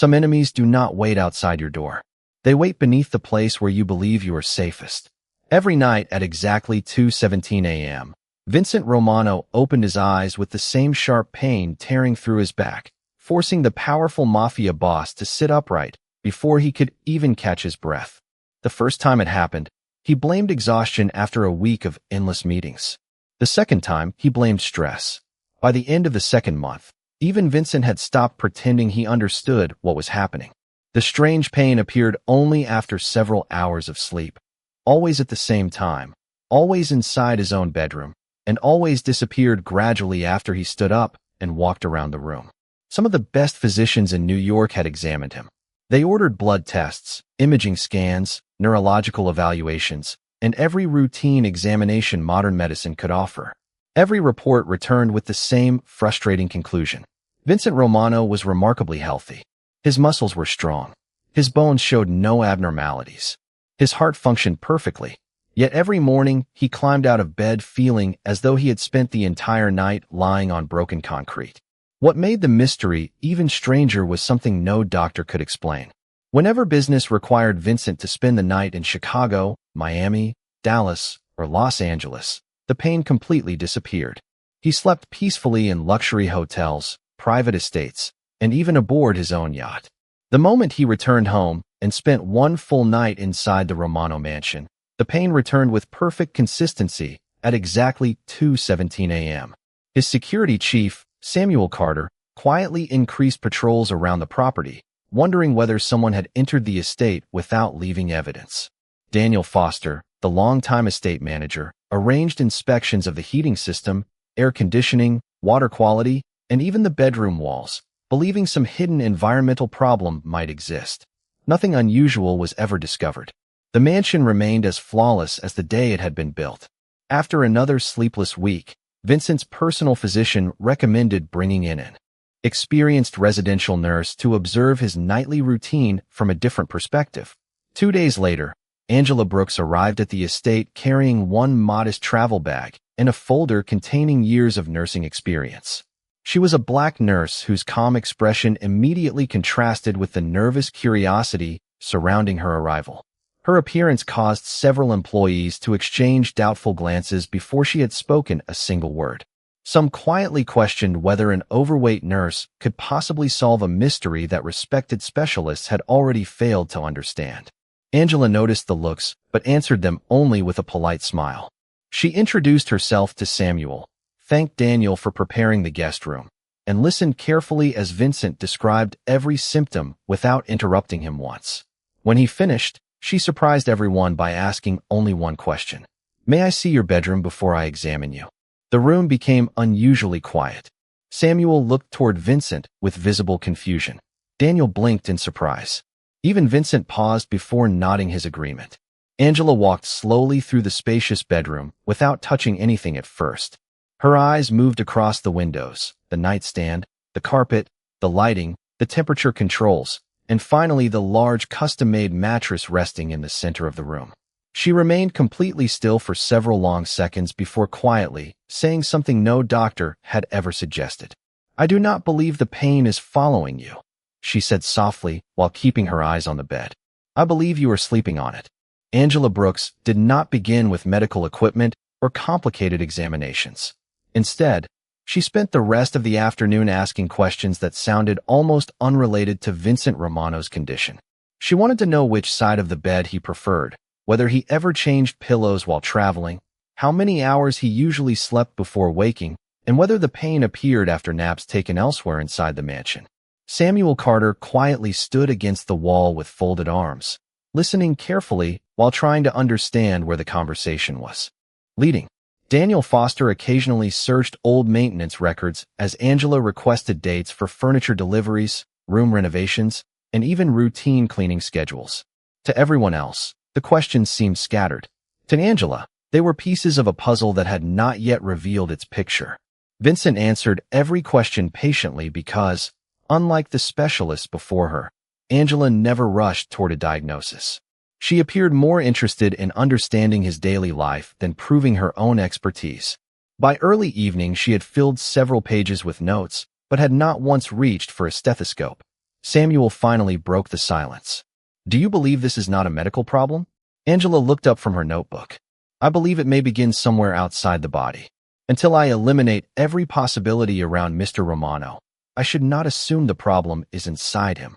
Some enemies do not wait outside your door. They wait beneath the place where you believe you are safest. Every night at exactly 2:17 a.m., Vincent Romano opened his eyes with the same sharp pain tearing through his back, forcing the powerful Mafia Boss to sit upright before he could even catch his breath. The first time it happened, he blamed exhaustion after a week of endless meetings. The second time, he blamed stress. By the end of the second month, even Vincent had stopped pretending he understood what was happening. The strange pain appeared only after several hours of sleep, always at the same time, always inside his own bedroom, and always disappeared gradually after he stood up and walked around the room. Some of the best physicians in New York had examined him. They ordered blood tests, imaging scans, neurological evaluations, and every routine examination modern medicine could offer. Every report returned with the same frustrating conclusion. Vincent Romano was remarkably healthy. His muscles were strong. His bones showed no abnormalities. His heart functioned perfectly. Yet every morning, he climbed out of bed feeling as though he had spent the entire night lying on broken concrete. What made the mystery even stranger was something no doctor could explain. Whenever business required Vincent to spend the night in Chicago, Miami, Dallas, or Los Angeles, the pain completely disappeared. He slept peacefully in luxury hotels, private estates, and even aboard his own yacht. The moment he returned home and spent one full night inside the Romano mansion, the pain returned with perfect consistency at exactly 2:17 a.m. His security chief, Samuel Carter, quietly increased patrols around the property, wondering whether someone had entered the estate without leaving evidence. Daniel Foster, the longtime estate manager, arranged inspections of the heating system, air conditioning, water quality, and even the bedroom walls, believing some hidden environmental problem might exist. Nothing unusual was ever discovered. The mansion remained as flawless as the day it had been built. After another sleepless week, Vincent's personal physician recommended bringing in an experienced residential nurse to observe his nightly routine from a different perspective. 2 days later, Angela Brooks arrived at the estate carrying one modest travel bag and a folder containing years of nursing experience. She was a black nurse whose calm expression immediately contrasted with the nervous curiosity surrounding her arrival. Her appearance caused several employees to exchange doubtful glances before she had spoken a single word. Some quietly questioned whether an overweight nurse could possibly solve a mystery that respected specialists had already failed to understand. Angela noticed the looks, but answered them only with a polite smile. She introduced herself to Samuel, thanked Daniel for preparing the guest room, and listened carefully as Vincent described every symptom without interrupting him once. When he finished, she surprised everyone by asking only one question. "May I see your bedroom before I examine you?" The room became unusually quiet. Samuel looked toward Vincent with visible confusion. Daniel blinked in surprise. Even Vincent paused before nodding his agreement. Angela walked slowly through the spacious bedroom without touching anything at first. Her eyes moved across the windows, the nightstand, the carpet, the lighting, the temperature controls, and finally the large custom-made mattress resting in the center of the room. She remained completely still for several long seconds before quietly saying something no doctor had ever suggested. "I do not believe the pain is following you," she said softly while keeping her eyes on the bed. "I believe you are sleeping on it." Angela Brooks did not begin with medical equipment or complicated examinations. Instead, she spent the rest of the afternoon asking questions that sounded almost unrelated to Vincent Romano's condition. She wanted to know which side of the bed he preferred, whether he ever changed pillows while traveling, how many hours he usually slept before waking, and whether the pain appeared after naps taken elsewhere inside the mansion. Samuel Carter quietly stood against the wall with folded arms, listening carefully while trying to understand where the conversation was leading. Daniel Foster occasionally searched old maintenance records as Angela requested dates for furniture deliveries, room renovations, and even routine cleaning schedules. To everyone else, the questions seemed scattered. To Angela, they were pieces of a puzzle that had not yet revealed its picture. Vincent answered every question patiently because, unlike the specialists before her, Angela never rushed toward a diagnosis. She appeared more interested in understanding his daily life than proving her own expertise. By early evening, she had filled several pages with notes, but had not once reached for a stethoscope. Samuel finally broke the silence. Do you believe this is not a medical problem? Angela looked up from her notebook. I believe it may begin somewhere outside the body. Until I eliminate every possibility around Mr. Romano, I should not assume the problem is inside him.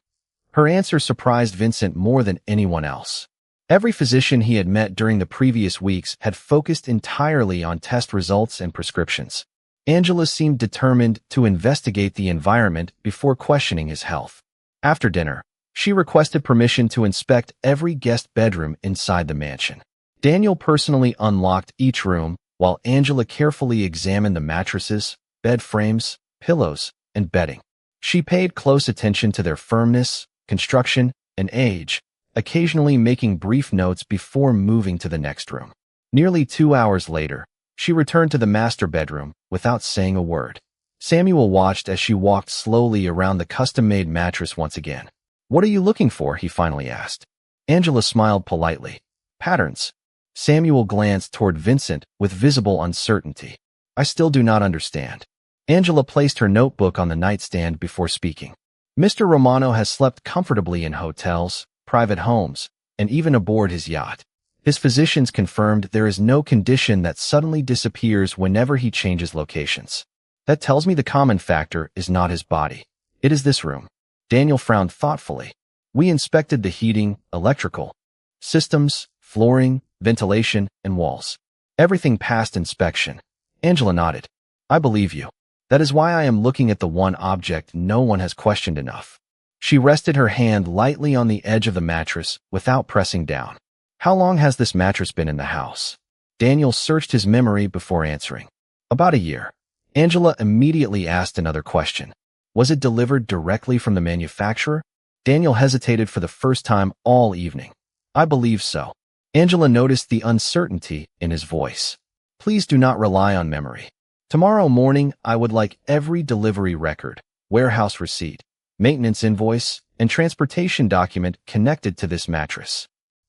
Her answer surprised Vincent more than anyone else. Every physician he had met during the previous weeks had focused entirely on test results and prescriptions. Angela seemed determined to investigate the environment before questioning his health. After dinner, she requested permission to inspect every guest bedroom inside the mansion. Daniel personally unlocked each room, while Angela carefully examined the mattresses, bed frames, pillows, and bedding. She paid close attention to their firmness, construction, and age, occasionally making brief notes before moving to the next room. Nearly 2 hours later, she returned to the master bedroom without saying a word. Samuel watched as she walked slowly around the custom-made mattress once again. What are you looking for? He finally asked. Angela smiled politely. Patterns. Samuel glanced toward Vincent with visible uncertainty. I still do not understand. Angela placed her notebook on the nightstand before speaking. Mr. Romano has slept comfortably in hotels, private homes, and even aboard his yacht. His physicians confirmed there is no condition that suddenly disappears whenever he changes locations. That tells me the common factor is not his body. It is this room. Daniel frowned thoughtfully. We inspected the heating, electrical systems, flooring, ventilation, and walls. Everything passed inspection. Angela nodded. I believe you. That is why I am looking at the one object no one has questioned enough. She rested her hand lightly on the edge of the mattress without pressing down. How long has this mattress been in the house? Daniel searched his memory before answering. About a year. Angela immediately asked another question. Was it delivered directly from the manufacturer? Daniel hesitated for the first time all evening. I believe so. Angela noticed the uncertainty in his voice. Please do not rely on memory. Tomorrow morning, I would like every delivery record, warehouse receipt, maintenance invoice, and transportation document connected to this mattress.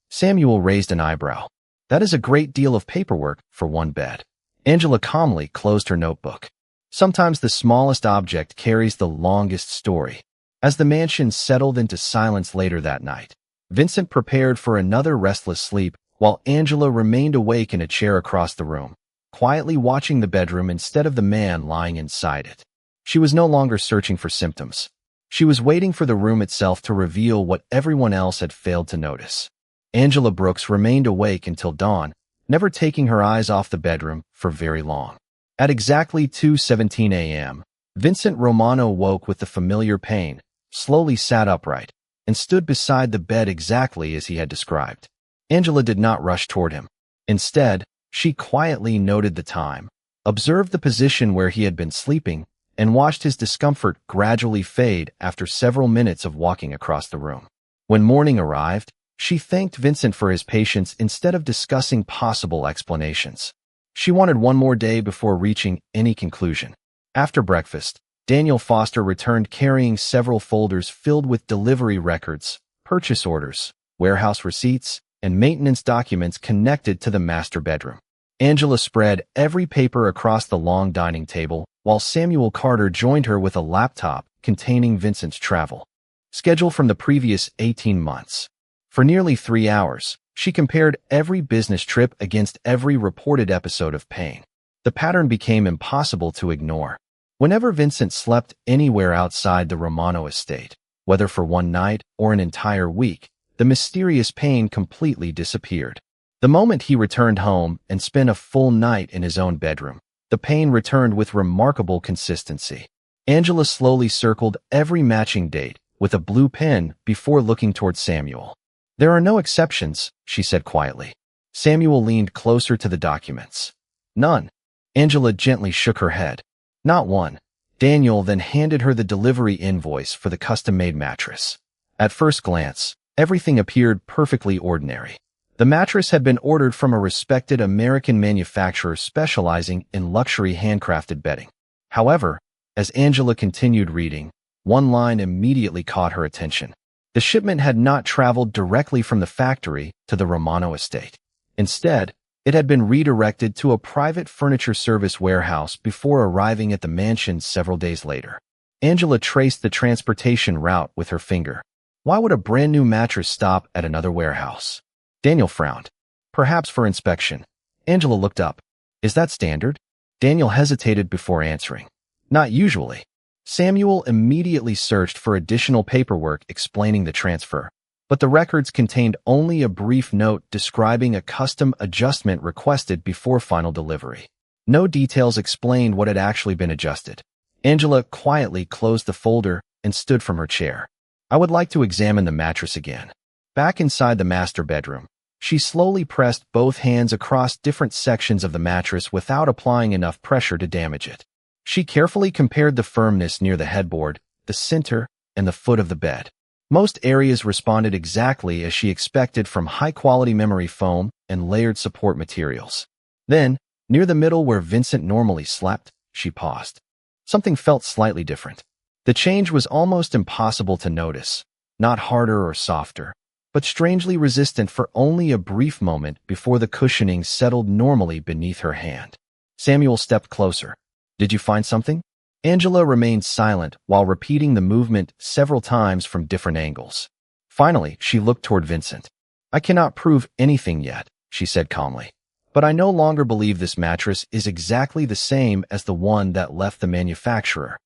Samuel raised an eyebrow. That is a great deal of paperwork for one bed. Angela calmly closed her notebook. Sometimes the smallest object carries the longest story. As the mansion settled into silence later that night, Vincent prepared for another restless sleep while Angela remained awake in a chair across the room, quietly watching the bedroom instead of the man lying inside it. She was no longer searching for symptoms. She was waiting for the room itself to reveal what everyone else had failed to notice. Angela Brooks remained awake until dawn, never taking her eyes off the bedroom for very long. At exactly 2:17 a.m., Vincent Romano woke with the familiar pain, slowly sat upright, and stood beside the bed exactly as he had described. Angela did not rush toward him. Instead, she quietly noted the time, observed the position where he had been sleeping, and watched his discomfort gradually fade after several minutes of walking across the room. When morning arrived, she thanked Vincent for his patience instead of discussing possible explanations. She wanted one more day before reaching any conclusion. After breakfast, Daniel Foster returned carrying several folders filled with delivery records, purchase orders, warehouse receipts, and maintenance documents connected to the master bedroom. Angela spread every paper across the long dining table, while Samuel Carter joined her with a laptop containing Vincent's travel schedule from the previous 18 months. For nearly 3 hours, she compared every business trip against every reported episode of pain. The pattern became impossible to ignore. Whenever Vincent slept anywhere outside the Romano estate, whether for one night or an entire week, the mysterious pain completely disappeared. The moment he returned home and spent a full night in his own bedroom, the pain returned with remarkable consistency. Angela slowly circled every matching date with a blue pen before looking toward Samuel. There are no exceptions, she said quietly. Samuel leaned closer to the documents. None. Angela gently shook her head. Not one. Daniel then handed her the delivery invoice for the custom-made mattress. At first glance, everything appeared perfectly ordinary. The mattress had been ordered from a respected American manufacturer specializing in luxury handcrafted bedding. However, as Angela continued reading, one line immediately caught her attention. The shipment had not traveled directly from the factory to the Romano estate. Instead, it had been redirected to a private furniture service warehouse before arriving at the mansion several days later. Angela traced the transportation route with her finger. Why would a brand new mattress stop at another warehouse? Daniel frowned. Perhaps for inspection. Angela looked up. Is that standard? Daniel hesitated before answering. Not usually. Samuel immediately searched for additional paperwork explaining the transfer, but the records contained only a brief note describing a custom adjustment requested before final delivery. No details explained what had actually been adjusted. Angela quietly closed the folder and stood from her chair. I would like to examine the mattress again. Back inside the master bedroom, she slowly pressed both hands across different sections of the mattress without applying enough pressure to damage it. She carefully compared the firmness near the headboard, the center, and the foot of the bed. Most areas responded exactly as she expected from high-quality memory foam and layered support materials. Then, near the middle where Vincent normally slept, she paused. Something felt slightly different. The change was almost impossible to notice, not harder or softer, but strangely resistant for only a brief moment before the cushioning settled normally beneath her hand. Samuel stepped closer. Did you find something? Angela remained silent while repeating the movement several times from different angles. Finally, she looked toward Vincent. I cannot prove anything yet, she said calmly. But I no longer believe this mattress is exactly the same as the one that left the manufacturer.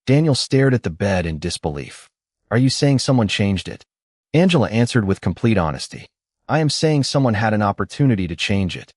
Daniel stared at the bed in disbelief. Are you saying someone changed it? Angela answered with complete honesty. I am saying someone had an opportunity to change it.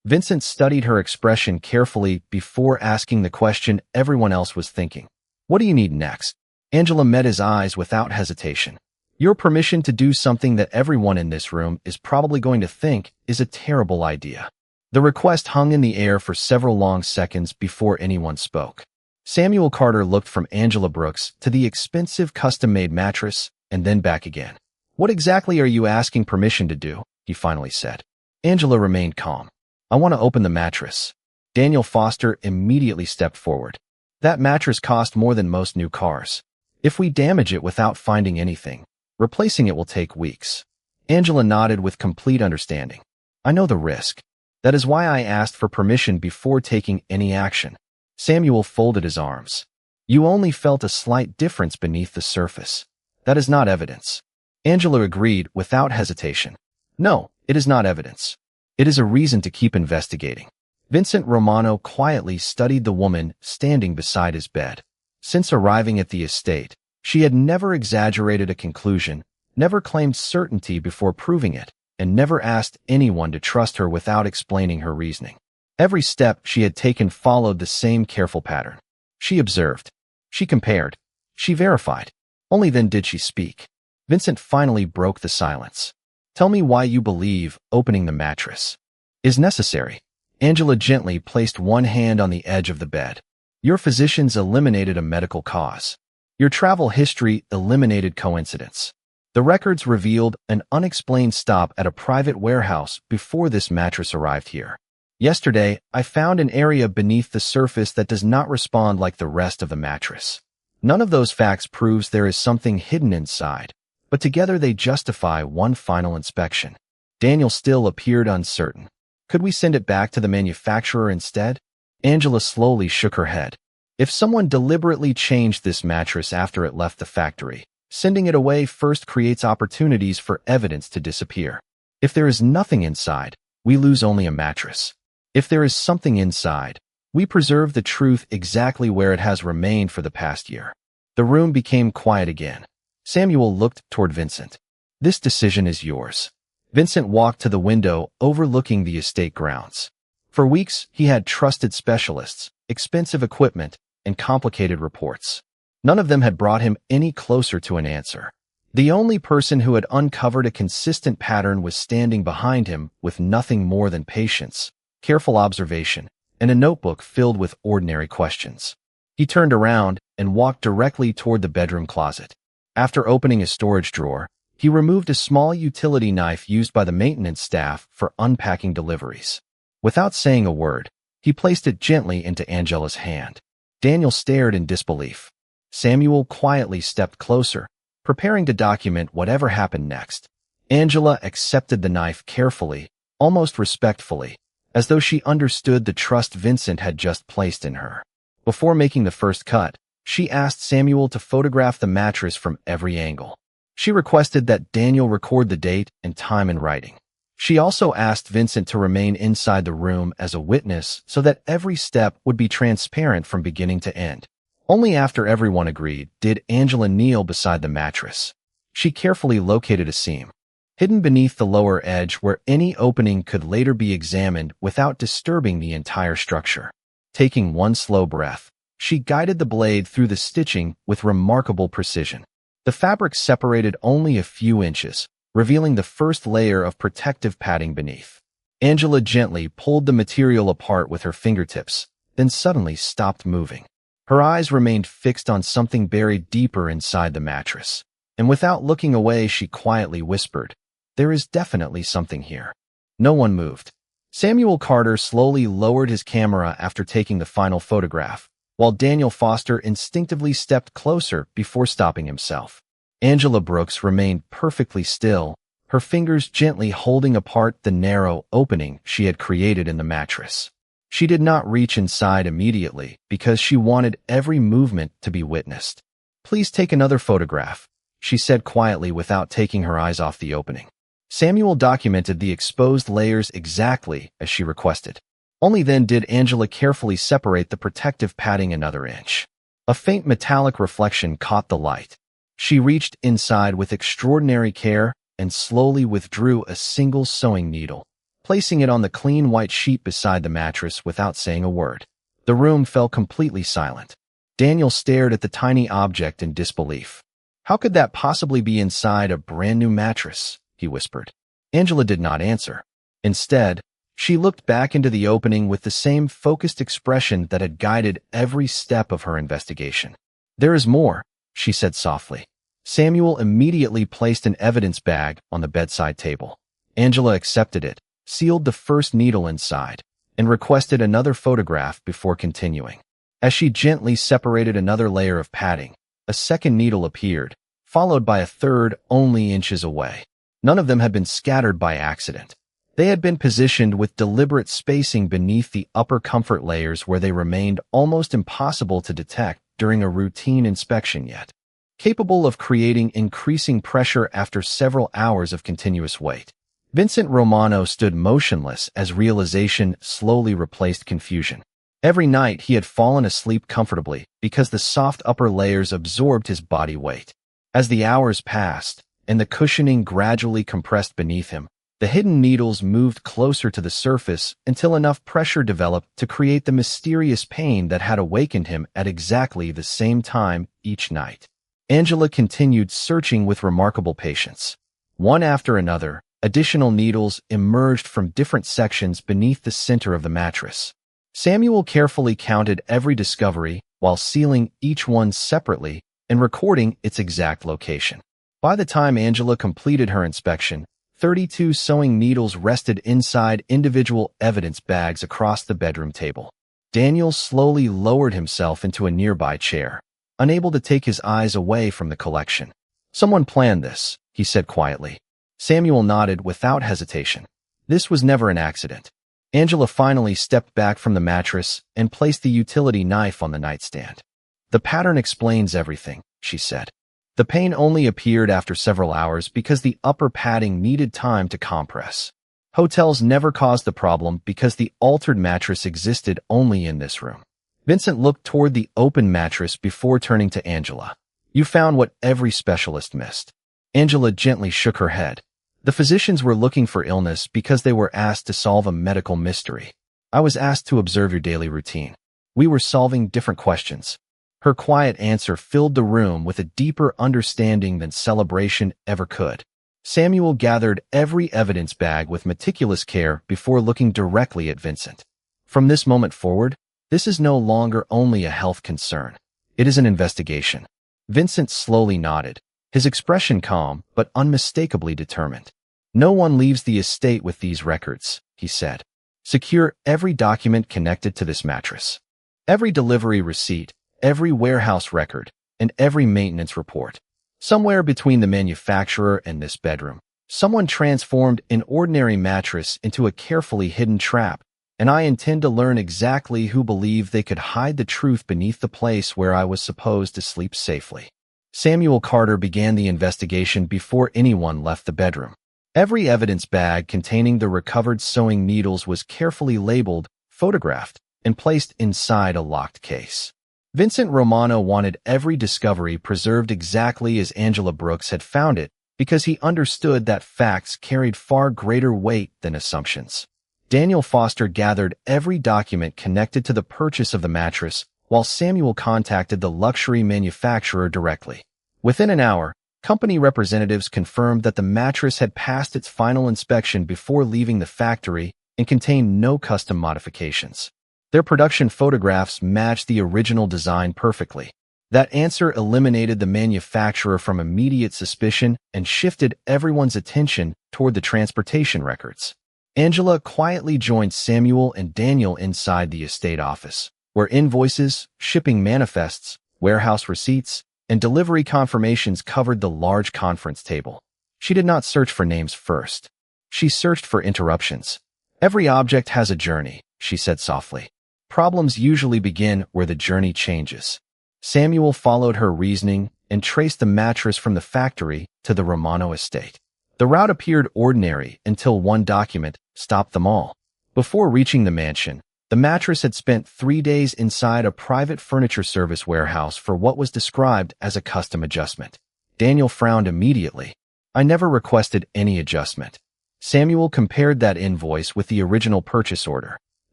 Vincent studied her expression carefully before asking the question everyone else was thinking. What do you need next? Angela met his eyes without hesitation. Your permission to do something that everyone in this room is probably going to think is a terrible idea. The request hung in the air for several long seconds before anyone spoke. Samuel Carter looked from Angela Brooks to the expensive custom-made mattress and then back again. What exactly are you asking permission to do? He finally said. Angela remained calm. I want to open the mattress. Daniel Foster immediately stepped forward. That mattress cost more than most new cars. If we damage it without finding anything, replacing it will take weeks. Angela nodded with complete understanding. I know the risk. That is why I asked for permission before taking any action. Samuel folded his arms. You only felt a slight difference beneath the surface. That is not evidence. Angela agreed without hesitation. No, it is not evidence. It is a reason to keep investigating. Vincent Romano quietly studied the woman standing beside his bed. Since arriving at the estate, she had never exaggerated a conclusion, never claimed certainty before proving it, and never asked anyone to trust her without explaining her reasoning. Every step she had taken followed the same careful pattern. She observed. She compared. She verified. Only then did she speak. Vincent finally broke the silence. Tell me why you believe opening the mattress is necessary. Angela gently placed one hand on the edge of the bed. Your physicians eliminated a medical cause. Your travel history eliminated coincidence. The records revealed an unexplained stop at a private warehouse before this mattress arrived here. Yesterday, I found an area beneath the surface that does not respond like the rest of the mattress. None of those facts proves there is something hidden inside, but together they justify one final inspection. Daniel still appeared uncertain. Could we send it back to the manufacturer instead? Angela slowly shook her head. If someone deliberately changed this mattress after it left the factory, sending it away first creates opportunities for evidence to disappear. If there is nothing inside, we lose only a mattress. If there is something inside, we preserve the truth exactly where it has remained for the past year. The room became quiet again. Samuel looked toward Vincent. This decision is yours. Vincent walked to the window overlooking the estate grounds. For weeks, he had trusted specialists, expensive equipment, and complicated reports. None of them had brought him any closer to an answer. The only person who had uncovered a consistent pattern was standing behind him with nothing more than patience, careful observation, and a notebook filled with ordinary questions. He turned around and walked directly toward the bedroom closet. After opening a storage drawer, he removed a small utility knife used by the maintenance staff for unpacking deliveries. Without saying a word, he placed it gently into Angela's hand. Daniel stared in disbelief. Samuel quietly stepped closer, preparing to document whatever happened next. Angela accepted the knife carefully, almost respectfully, as though she understood the trust Vincent had just placed in her. Before making the first cut, She asked Samuel to photograph the mattress from every angle. She requested that Daniel record the date and time in writing. She also asked Vincent to remain inside the room as a witness so that every step would be transparent from beginning to end. Only after everyone agreed did Angela kneel beside the mattress. She carefully located a seam, hidden beneath the lower edge where any opening could later be examined without disturbing the entire structure. Taking one slow breath, she guided the blade through the stitching with remarkable precision. The fabric separated only a few inches, revealing the first layer of protective padding beneath. Angela gently pulled the material apart with her fingertips, then suddenly stopped moving. Her eyes remained fixed on something buried deeper inside the mattress, and without looking away, she quietly whispered, "There is definitely something here." No one moved. Samuel Carter slowly lowered his camera after taking the final photograph, while Daniel Foster instinctively stepped closer before stopping himself. Angela Brooks remained perfectly still, her fingers gently holding apart the narrow opening she had created in the mattress. She did not reach inside immediately because she wanted every movement to be witnessed. "Please take another photograph," she said quietly without taking her eyes off the opening. Samuel documented the exposed layers exactly as she requested. Only then did Angela carefully separate the protective padding another inch. A faint metallic reflection caught the light. She reached inside with extraordinary care and slowly withdrew a single sewing needle, placing it on the clean white sheet beside the mattress without saying a word. The room fell completely silent. Daniel stared at the tiny object in disbelief. "How could that possibly be inside a brand new mattress?" he whispered. Angela did not answer. Instead, she looked back into the opening with the same focused expression that had guided every step of her investigation. "There is more," she said softly. Samuel immediately placed an evidence bag on the bedside table. Angela accepted it, sealed the first needle inside, and requested another photograph before continuing. As she gently separated another layer of padding, a second needle appeared, followed by a third only inches away. None of them had been scattered by accident. They had been positioned with deliberate spacing beneath the upper comfort layers where they remained almost impossible to detect during a routine inspection yet capable of creating increasing pressure after several hours of continuous wait. Vincent Romano stood motionless as realization slowly replaced confusion. Every night he had fallen asleep comfortably because the soft upper layers absorbed his body weight. As the hours passed and the cushioning gradually compressed beneath him, the hidden needles moved closer to the surface until enough pressure developed to create the mysterious pain that had awakened him at exactly the same time each night. Angela continued searching with remarkable patience. One after another, additional needles emerged from different sections beneath the center of the mattress. Samuel carefully counted every discovery while sealing each one separately and recording its exact location. By the time Angela completed her inspection, 32 sewing needles rested inside individual evidence bags across the bedroom table. Daniel slowly lowered himself into a nearby chair, unable to take his eyes away from the collection. "Someone planned this," he said quietly. Samuel nodded without hesitation. This was never an accident. Angela finally stepped back from the mattress and placed the utility knife on the nightstand. "The pattern explains everything," she said. The pain only appeared after several hours because the upper padding needed time to compress. Hotels never caused the problem because the altered mattress existed only in this room. Vincent looked toward the open mattress before turning to Angela. "You found what every specialist missed." Angela gently shook her head. "The physicians were looking for illness because they were asked to solve a medical mystery. I was asked to observe your daily routine. We were solving different questions." Her quiet answer filled the room with a deeper understanding than celebration ever could. Samuel gathered every evidence bag with meticulous care before looking directly at Vincent. "From this moment forward, this is no longer only a health concern. It is an investigation." Vincent slowly nodded, his expression calm but unmistakably determined. "No one leaves the estate with these records," he said. "Secure every document connected to this mattress. Every delivery receipt, every warehouse record, and every maintenance report. Somewhere between the manufacturer and this bedroom, someone transformed an ordinary mattress into a carefully hidden trap, and I intend to learn exactly who believed they could hide the truth beneath the place where I was supposed to sleep safely. Samuel Carter began the investigation before anyone left the bedroom. Every evidence bag containing the recovered sewing needles was carefully labeled, photographed, and placed inside a locked case. Vincent Romano wanted every discovery preserved exactly as Angela Brooks had found it because he understood that facts carried far greater weight than assumptions. Daniel Foster gathered every document connected to the purchase of the mattress, while Samuel contacted the luxury manufacturer directly. Within an hour, company representatives confirmed that the mattress had passed its final inspection before leaving the factory and contained no custom modifications. Their production photographs matched the original design perfectly. That answer eliminated the manufacturer from immediate suspicion and shifted everyone's attention toward the transportation records. Angela quietly joined Samuel and Daniel inside the estate office, where invoices, shipping manifests, warehouse receipts, and delivery confirmations covered the large conference table. She did not search for names first. She searched for interruptions. Every object has a journey, she said softly. Problems usually begin where the journey changes. Samuel followed her reasoning and traced the mattress from the factory to the Romano estate. The route appeared ordinary until one document stopped them all. Before reaching the mansion, the mattress had spent 3 days inside a private furniture service warehouse for what was described as a custom adjustment. Daniel frowned immediately. I never requested any adjustment. Samuel compared that invoice with the original purchase order.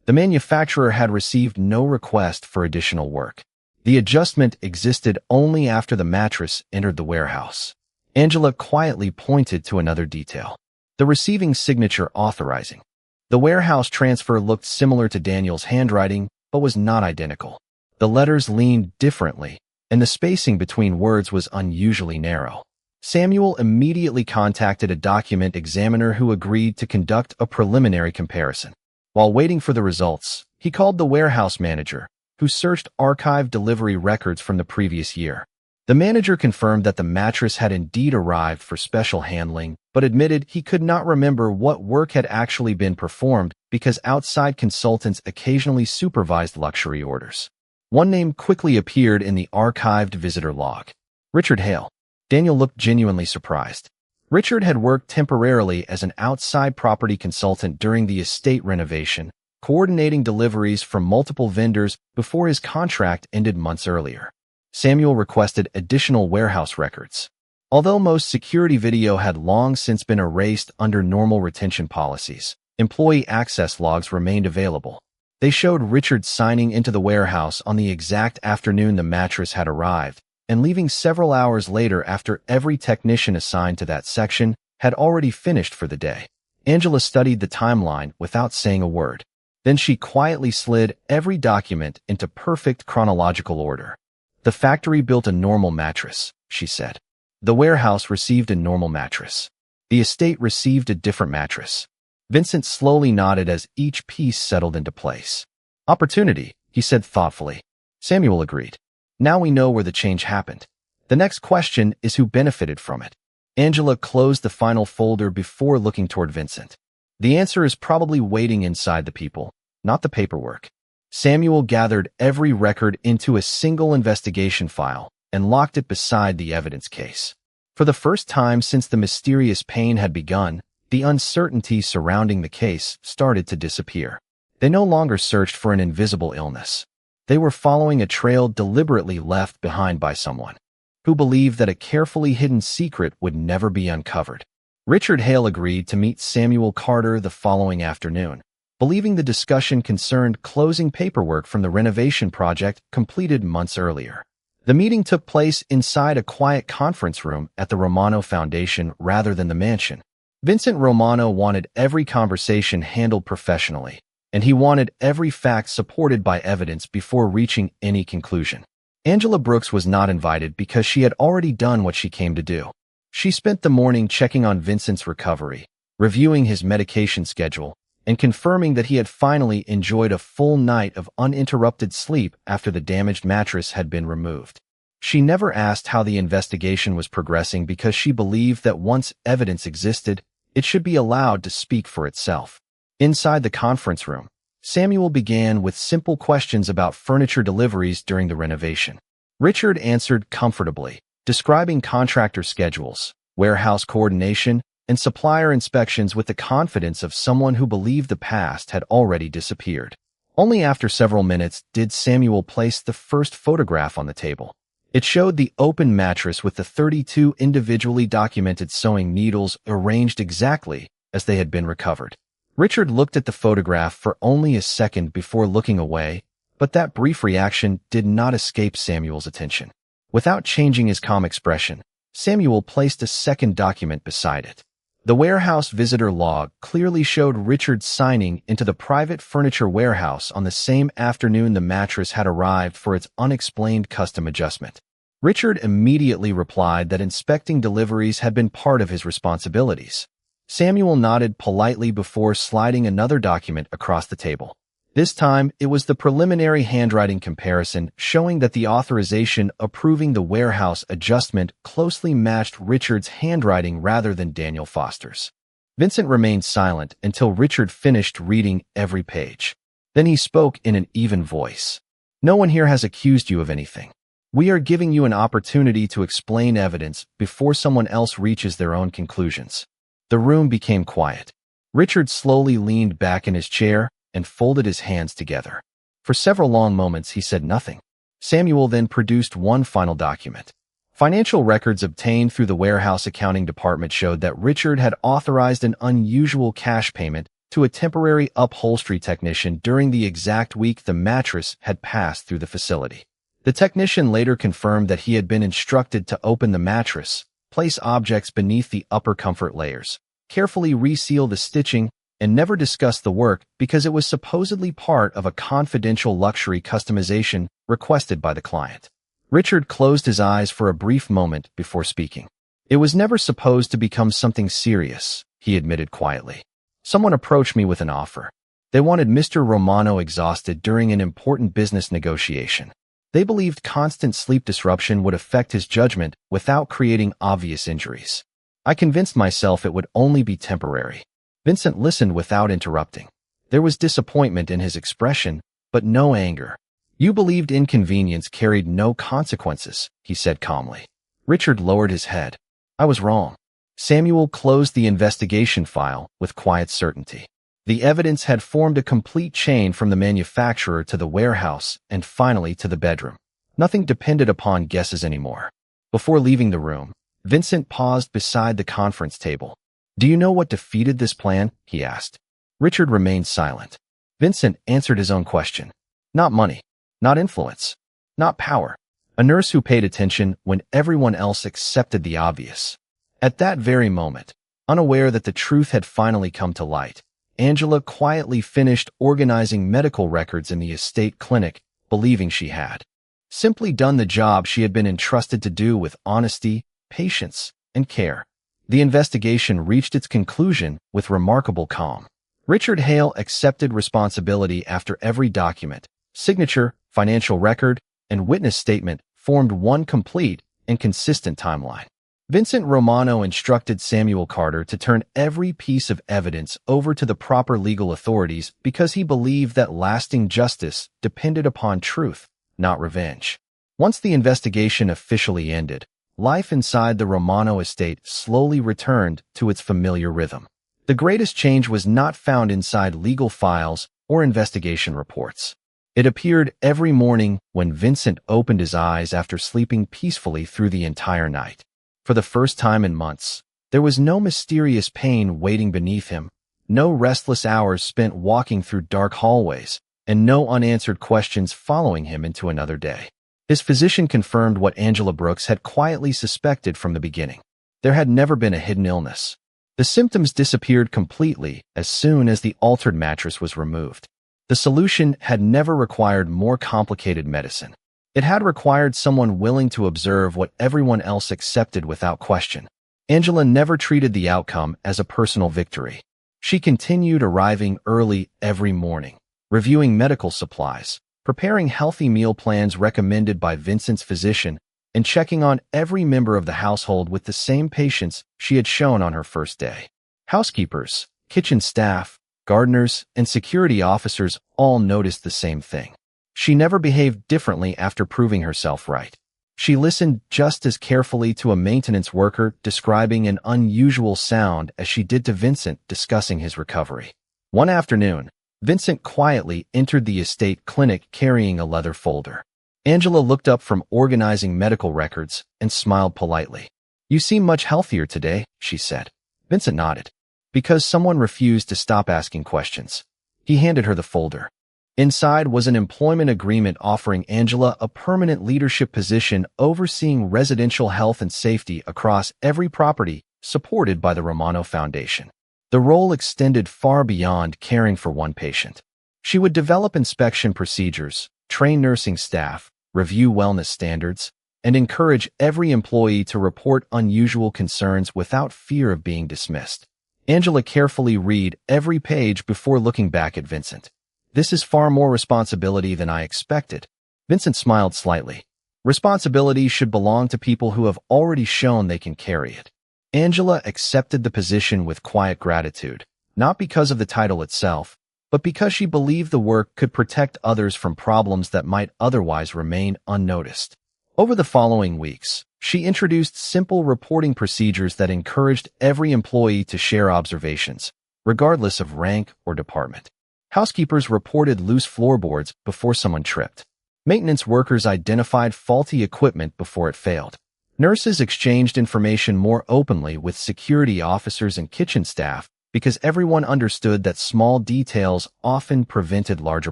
The manufacturer had received no request for additional work. The adjustment existed only after the mattress entered the warehouse. Angela quietly pointed to another detail. The receiving signature authorizing. The warehouse transfer looked similar to Daniel's handwriting, but was not identical. The letters leaned differently, and the spacing between words was unusually narrow. Samuel immediately contacted a document examiner who agreed to conduct a preliminary comparison. While waiting for the results, he called the warehouse manager, who searched archived delivery records from the previous year. The manager confirmed that the mattress had indeed arrived for special handling, but admitted he could not remember what work had actually been performed because outside consultants occasionally supervised luxury orders. One name quickly appeared in the archived visitor log. Richard Hale. Daniel looked genuinely surprised. Richard had worked temporarily as an outside property consultant during the estate renovation, coordinating deliveries from multiple vendors before his contract ended months earlier. Samuel requested additional warehouse records. Although most security video had long since been erased under normal retention policies, employee access logs remained available. They showed Richard signing into the warehouse on the exact afternoon the mattress had arrived, and leaving several hours later after every technician assigned to that section had already finished for the day. Angela studied the timeline without saying a word. Then she quietly slid every document into perfect chronological order. The factory built a normal mattress, she said. The warehouse received a normal mattress. The estate received a different mattress. Vincent slowly nodded as each piece settled into place. Opportunity, he said thoughtfully. Samuel agreed. Now we know where the change happened. The next question is who benefited from it. Angela closed the final folder before looking toward Vincent. The answer is probably waiting inside the people, not the paperwork. Samuel gathered every record into a single investigation file and locked it beside the evidence case. For the first time since the mysterious pain had begun, the uncertainty surrounding the case started to disappear. They no longer searched for an invisible illness. They were following a trail deliberately left behind by someone who believed that a carefully hidden secret would never be uncovered. Richard Hale agreed to meet Samuel Carter the following afternoon, believing the discussion concerned closing paperwork from the renovation project completed months earlier. The meeting took place inside a quiet conference room at the Romano Foundation rather than the mansion. Vincent Romano wanted every conversation handled professionally, and he wanted every fact supported by evidence before reaching any conclusion. Angela Brooks was not invited because she had already done what she came to do. She spent the morning checking on Vincent's recovery, reviewing his medication schedule, and confirming that he had finally enjoyed a full night of uninterrupted sleep after the damaged mattress had been removed. She never asked how the investigation was progressing because she believed that once evidence existed, it should be allowed to speak for itself. Inside the conference room, Samuel began with simple questions about furniture deliveries during the renovation. Richard answered comfortably, describing contractor schedules, warehouse coordination, and supplier inspections with the confidence of someone who believed the past had already disappeared. Only after several minutes did Samuel place the first photograph on the table. It showed the open mattress with the 32 individually documented sewing needles arranged exactly as they had been recovered. Richard looked at the photograph for only a second before looking away, but that brief reaction did not escape Samuel's attention. Without changing his calm expression, Samuel placed a second document beside it. The warehouse visitor log clearly showed Richard signing into the private furniture warehouse on the same afternoon the mattress had arrived for its unexplained custom adjustment. Richard immediately replied that inspecting deliveries had been part of his responsibilities. Samuel nodded politely before sliding another document across the table. This time, it was the preliminary handwriting comparison showing that the authorization approving the warehouse adjustment closely matched Richard's handwriting rather than Daniel Foster's. Vincent remained silent until Richard finished reading every page. Then he spoke in an even voice. "No one here has accused you of anything. We are giving you an opportunity to explain evidence before someone else reaches their own conclusions." The room became quiet. Richard slowly leaned back in his chair and folded his hands together. For several long moments, he said nothing. Samuel then produced one final document. Financial records obtained through the warehouse accounting department showed that Richard had authorized an unusual cash payment to a temporary upholstery technician during the exact week the mattress had passed through the facility. The technician later confirmed that he had been instructed to open the mattress, place objects beneath the upper comfort layers, carefully reseal the stitching, and never discuss the work because it was supposedly part of a confidential luxury customization requested by the client. Richard closed his eyes for a brief moment before speaking. "It was never supposed to become something serious," he admitted quietly. "Someone approached me with an offer. They wanted Mr. Romano exhausted during an important business negotiation. They believed constant sleep disruption would affect his judgment without creating obvious injuries. I convinced myself it would only be temporary." Vincent listened without interrupting. There was disappointment in his expression, but no anger. "You believed inconvenience carried no consequences," he said calmly. Richard lowered his head. "I was wrong." Samuel closed the investigation file with quiet certainty. The evidence had formed a complete chain from the manufacturer to the warehouse and finally to the bedroom. Nothing depended upon guesses anymore. Before leaving the room, Vincent paused beside the conference table. "Do you know what defeated this plan?" he asked. Richard remained silent. Vincent answered his own question. "Not money. Not influence. Not power. A nurse who paid attention when everyone else accepted the obvious." At that very moment, unaware that the truth had finally come to light, Angela quietly finished organizing medical records in the estate clinic, believing she had simply done the job she had been entrusted to do with honesty, patience, and care. The investigation reached its conclusion with remarkable calm. Richard Hale accepted responsibility after every document, signature, financial record, and witness statement formed one complete and consistent timeline. Vincent Romano instructed Samuel Carter to turn every piece of evidence over to the proper legal authorities because he believed that lasting justice depended upon truth, not revenge. Once the investigation officially ended, life inside the Romano estate slowly returned to its familiar rhythm. The greatest change was not found inside legal files or investigation reports. It appeared every morning when Vincent opened his eyes after sleeping peacefully through the entire night. For the first time in months, there was no mysterious pain waiting beneath him, no restless hours spent walking through dark hallways, and no unanswered questions following him into another day. His physician confirmed what Angela Brooks had quietly suspected from the beginning. There had never been a hidden illness. The symptoms disappeared completely as soon as the altered mattress was removed. The solution had never required more complicated medicine. It had required someone willing to observe what everyone else accepted without question. Angela never treated the outcome as a personal victory. She continued arriving early every morning, reviewing medical supplies, preparing healthy meal plans recommended by Vincent's physician, and checking on every member of the household with the same patience she had shown on her first day. Housekeepers, kitchen staff, gardeners, and security officers all noticed the same thing. She never behaved differently after proving herself right. She listened just as carefully to a maintenance worker describing an unusual sound as she did to Vincent discussing his recovery. One afternoon, Vincent quietly entered the estate clinic carrying a leather folder. Angela looked up from organizing medical records and smiled politely. "You seem much healthier today," she said. Vincent nodded. Because someone refused to stop asking questions. He handed her the folder. Inside was an employment agreement offering Angela a permanent leadership position overseeing residential health and safety across every property supported by the Romano Foundation. The role extended far beyond caring for one patient. She would develop inspection procedures, train nursing staff, review wellness standards, and encourage every employee to report unusual concerns without fear of being dismissed. Angela carefully read every page before looking back at Vincent. "This is far more responsibility than I expected." Vincent smiled slightly. "Responsibility should belong to people who have already shown they can carry it." Angela accepted the position with quiet gratitude, not because of the title itself, but because she believed the work could protect others from problems that might otherwise remain unnoticed. Over the following weeks, she introduced simple reporting procedures that encouraged every employee to share observations, regardless of rank or department. Housekeepers reported loose floorboards before someone tripped. Maintenance workers identified faulty equipment before it failed. Nurses exchanged information more openly with security officers and kitchen staff because everyone understood that small details often prevented larger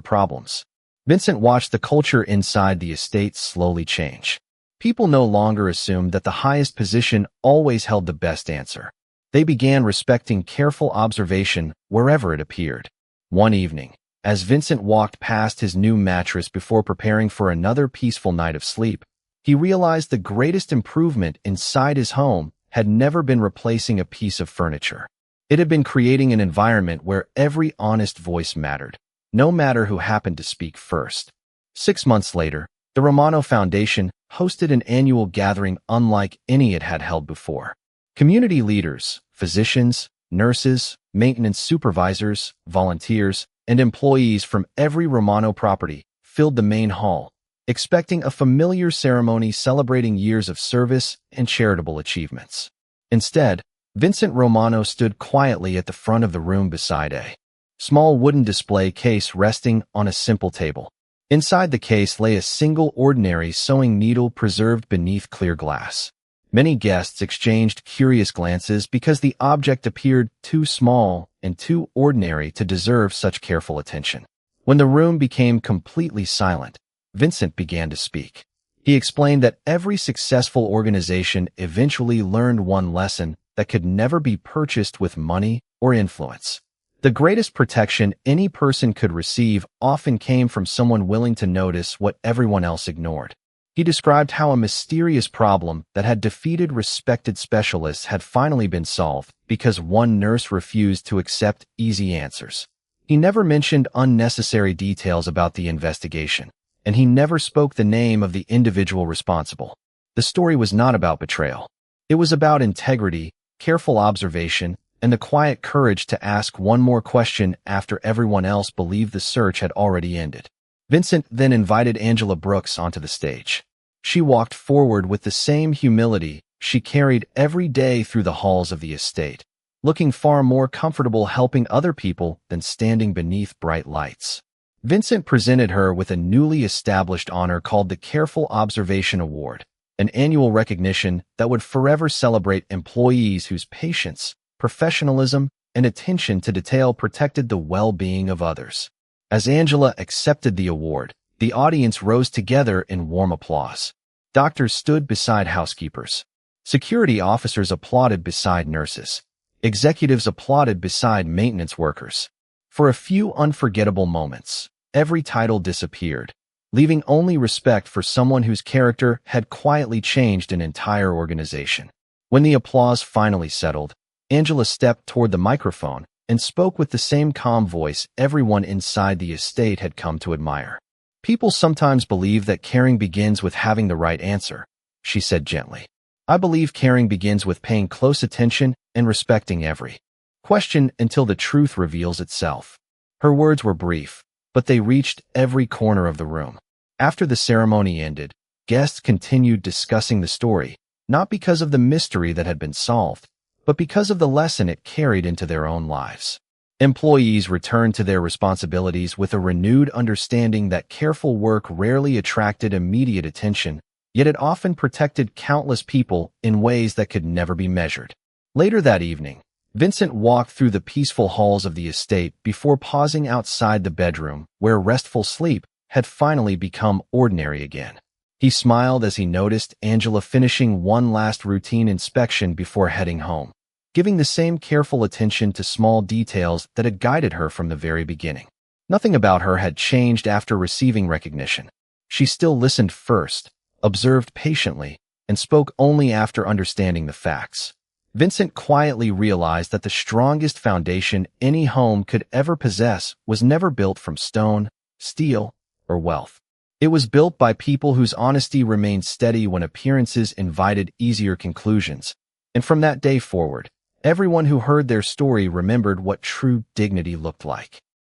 problems. Vincent watched the culture inside the estate slowly change. People no longer assumed that the highest position always held the best answer. They began respecting careful observation wherever it appeared. One evening, as Vincent walked past his new mattress before preparing for another peaceful night of sleep, he realized the greatest improvement inside his home had never been replacing a piece of furniture. It had been creating an environment where every honest voice mattered, no matter who happened to speak first. 6 months later, the Romano Foundation hosted an annual gathering unlike any it had held before. Community leaders, physicians, nurses, maintenance supervisors, volunteers, and employees from every Romano property filled the main hall, expecting a familiar ceremony celebrating years of service and charitable achievements. Instead, Vincent Romano stood quietly at the front of the room beside a small wooden display case resting on a simple table. Inside the case lay a single ordinary sewing needle preserved beneath clear glass. Many guests exchanged curious glances because the object appeared too small and too ordinary to deserve such careful attention. When the room became completely silent, Vincent began to speak. He explained that every successful organization eventually learned one lesson that could never be purchased with money or influence. The greatest protection any person could receive often came from someone willing to notice what everyone else ignored. He described how a mysterious problem that had defeated respected specialists had finally been solved because one nurse refused to accept easy answers. He never mentioned unnecessary details about the investigation, and he never spoke the name of the individual responsible. The story was not about betrayal. It was about integrity, careful observation, and the quiet courage to ask one more question after everyone else believed the search had already ended. Vincent then invited Angela Brooks onto the stage. She walked forward with the same humility she carried every day through the halls of the estate, looking far more comfortable helping other people than standing beneath bright lights. Vincent presented her with a newly established honor called the Careful Observation Award, an annual recognition that would forever celebrate employees whose patience, professionalism, and attention to detail protected the well-being of others. As Angela accepted the award, the audience rose together in warm applause. Doctors stood beside housekeepers. Security officers applauded beside nurses. Executives applauded beside maintenance workers. For a few unforgettable moments, every title disappeared, leaving only respect for someone whose character had quietly changed an entire organization. When the applause finally settled, Angela stepped toward the microphone and spoke with the same calm voice everyone inside the estate had come to admire. "People sometimes believe that caring begins with having the right answer," she said gently. "I believe caring begins with paying close attention and respecting every Question until the truth reveals itself. Her words were brief, but they reached every corner of the room. After the ceremony ended, guests continued discussing the story, not because of the mystery that had been solved, but because of the lesson it carried into their own lives. Employees returned to their responsibilities with a renewed understanding that careful work rarely attracted immediate attention, yet it often protected countless people in ways that could never be measured. Later that evening, Vincent walked through the peaceful halls of the estate before pausing outside the bedroom where restful sleep had finally become ordinary again. He smiled as he noticed Angela finishing one last routine inspection before heading home, giving the same careful attention to small details that had guided her from the very beginning. Nothing about her had changed after receiving recognition. She still listened first, observed patiently, and spoke only after understanding the facts. Vincent quietly realized that the strongest foundation any home could ever possess was never built from stone, steel, or wealth. It was built by people whose honesty remained steady when appearances invited easier conclusions. And from that day forward, everyone who heard their story remembered what true dignity looked like.